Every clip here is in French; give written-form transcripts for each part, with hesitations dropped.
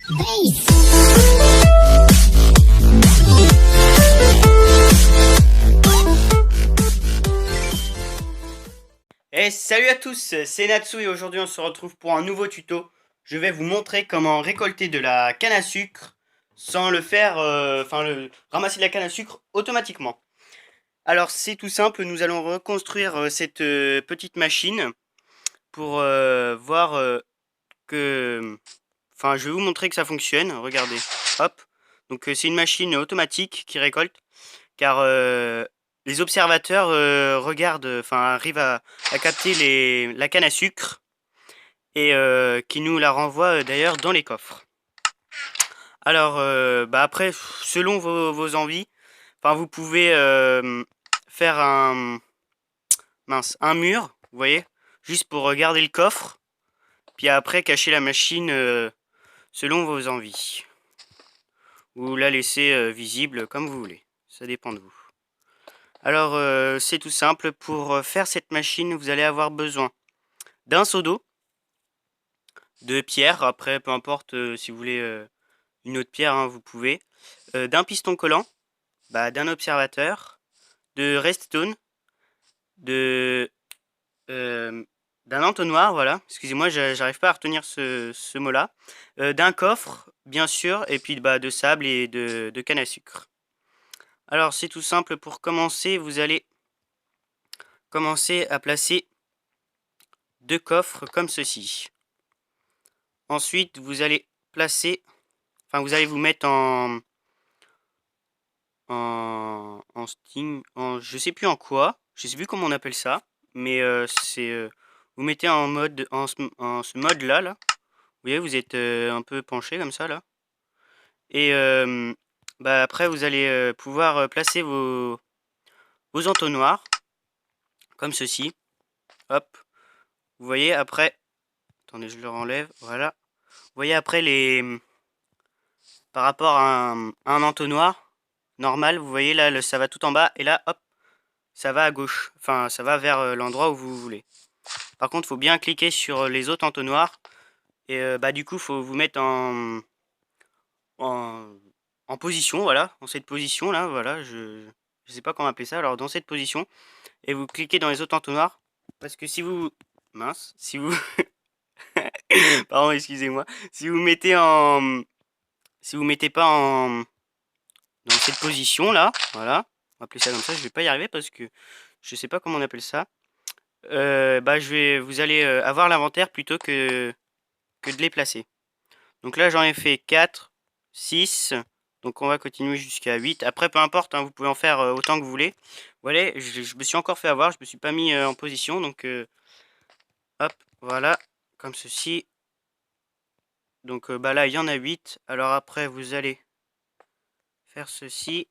Et salut à tous, c'est Natsu et aujourd'hui on se retrouve pour un nouveau tuto. Je vais vous montrer comment récolter de la canne à sucre sans le faire, ramasser de la canne à sucre automatiquement. Alors c'est tout simple, nous allons reconstruire cette petite machine pour voir je vais vous montrer que ça fonctionne, regardez, hop. Donc c'est une machine automatique qui récolte, car les observateurs arrivent à capter la canne à sucre et qui nous la renvoient d'ailleurs dans les coffres. Alors après, selon vos envies, vous pouvez faire un mur, vous voyez, juste pour garder le coffre, puis après cacher la machine selon vos envies, ou la laisser visible comme vous voulez, ça dépend de vous. Alors c'est tout simple, pour faire cette machine vous allez avoir besoin d'un seau d'eau, de pierre, après peu importe si vous voulez une autre pierre, hein, vous pouvez, d'un piston collant, d'un observateur, de redstone, d'un entonnoir, voilà, excusez-moi, j'arrive pas à retenir ce mot-là, d'un coffre, bien sûr, et puis de sable et de canne à sucre. Alors c'est tout simple, pour commencer, vous allez commencer à placer 2 coffres comme ceci. Ensuite, vous allez placer, vous allez vous mettre je sais plus en quoi, je sais plus comment on appelle ça, mais vous mettez en ce mode là. Vous voyez, vous êtes un peu penché comme ça là. Et après vous allez pouvoir placer vos entonnoirs comme ceci. Hop. Vous voyez après, attendez, je le renlève, voilà. Vous voyez après par rapport à un entonnoir normal, vous voyez là, ça va tout en bas, et là hop, ça va à gauche, ça va vers l'endroit où vous voulez. Par contre, il faut bien cliquer sur les autres entonnoirs, et du coup, il faut vous mettre en position, voilà, dans cette position là, voilà, je sais pas comment appeler ça, alors dans cette position, et vous cliquez dans les autres entonnoirs, parce que si vous, si vous, pardon, excusez-moi, si vous mettez pas dans cette position là, voilà, on va appeler ça comme ça, je vais pas y arriver parce que je sais pas comment on appelle ça, vous allez avoir l'inventaire plutôt que de les placer. Donc là j'en ai fait 4, 6, donc on va continuer jusqu'à 8. Après peu importe, hein, vous pouvez en faire autant que vous voulez. Voilà, je me suis encore fait avoir, je me suis pas mis en position, donc hop, voilà, comme ceci. Donc là il y en a 8. Alors après vous allez faire ceci,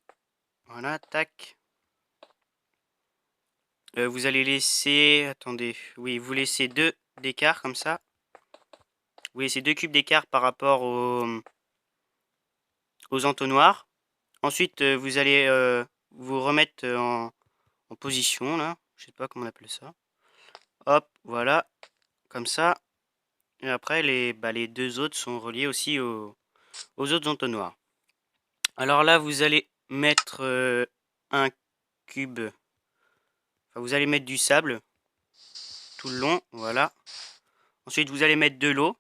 voilà, tac. Vous allez laisser, attendez, oui, vous laissez 2 d'écart comme ça. Vous laissez 2 cubes d'écart par rapport aux entonnoirs. Ensuite, vous allez vous remettre en position là, je sais pas comment on appelle ça. Hop, voilà, comme ça. Et après, les 2 autres sont reliés aussi aux autres entonnoirs. Alors là, vous allez mettre un cube, vous allez mettre du sable tout le long, voilà. Ensuite, vous allez mettre de l'eau.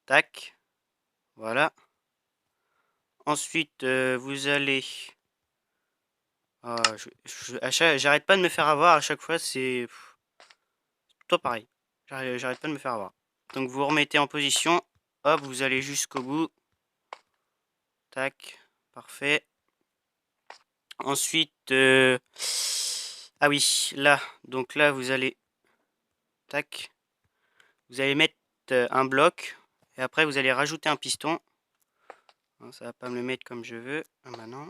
Tac, voilà. Ensuite, vous allez... j'arrête pas de me faire avoir à chaque fois, c'est tout pareil. J'arrête pas de me faire avoir. Donc vous remettez en position, hop, vous allez jusqu'au bout. Tac, parfait. Ensuite, ah oui, là, donc là vous allez, tac, vous allez mettre un bloc, et après vous allez rajouter un piston. Non, ça va pas me le mettre comme je veux. Ah bah non.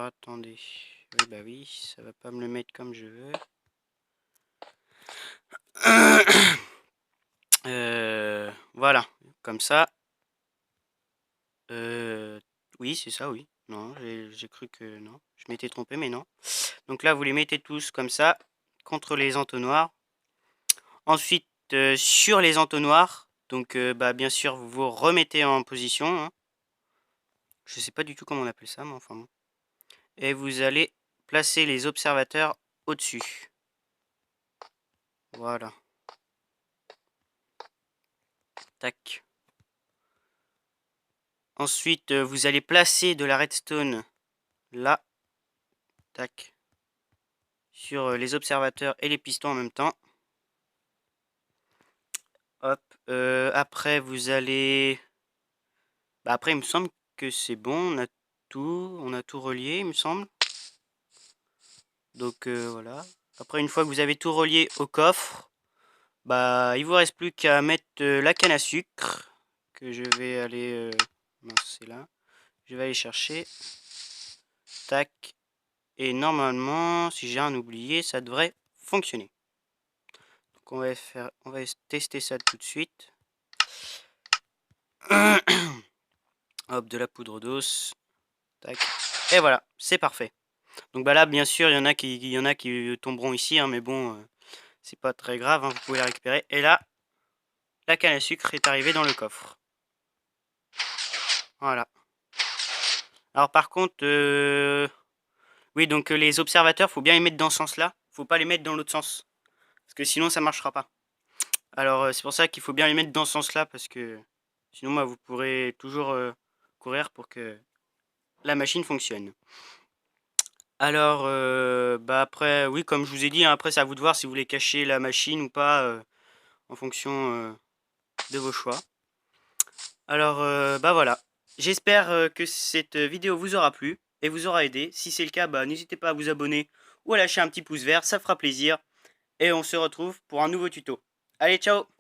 Attendez. Oui, bah oui, ça va pas me le mettre comme je veux. Voilà, comme ça. Oui, c'est ça, oui. Non, j'ai cru que non. Je m'étais trompé, mais non. Donc là, vous les mettez tous comme ça, contre les entonnoirs. Ensuite, sur les entonnoirs, Donc bah bien sûr vous vous remettez en position, hein. Je sais pas du tout comment on appelle ça, mais enfin bon. Et vous allez placer les observateurs au-dessus. Voilà. Tac. Ensuite, vous allez placer de la redstone là. Tac. Sur les observateurs et les pistons en même temps. Hop. Après, vous allez... Bah, après, il me semble que c'est bon. On a tout relié, il me semble. Donc voilà. Après, une fois que vous avez tout relié au coffre, bah, il vous reste plus qu'à mettre la canne à sucre. Que je vais aller... mince, c'est là. Je vais aller chercher. Tac. Et normalement, si j'ai rien oublié, ça devrait fonctionner. Donc on va tester ça tout de suite. Hop, de la poudre d'os. Tac. Et voilà, c'est parfait. Donc bah là, bien sûr, il y en a qui tomberont ici, hein, mais bon, c'est pas très grave, hein, vous pouvez la récupérer. Et là, la canne à sucre est arrivée dans le coffre. Voilà. Alors par contre, oui, donc les observateurs, faut bien les mettre dans ce sens-là. Faut pas les mettre dans l'autre sens. Parce que sinon, ça marchera pas. Alors c'est pour ça qu'il faut bien les mettre dans ce sens-là, parce que sinon, bah, vous pourrez toujours courir pour que la machine fonctionne. Alors, bah après, oui, comme je vous ai dit, hein, après c'est à vous de voir si vous voulez cacher la machine ou pas, en fonction de vos choix. Alors, bah voilà. J'espère que cette vidéo vous aura plu et vous aura aidé. Si c'est le cas, bah n'hésitez pas à vous abonner ou à lâcher un petit pouce vert, ça fera plaisir. Et on se retrouve pour un nouveau tuto. Allez, ciao!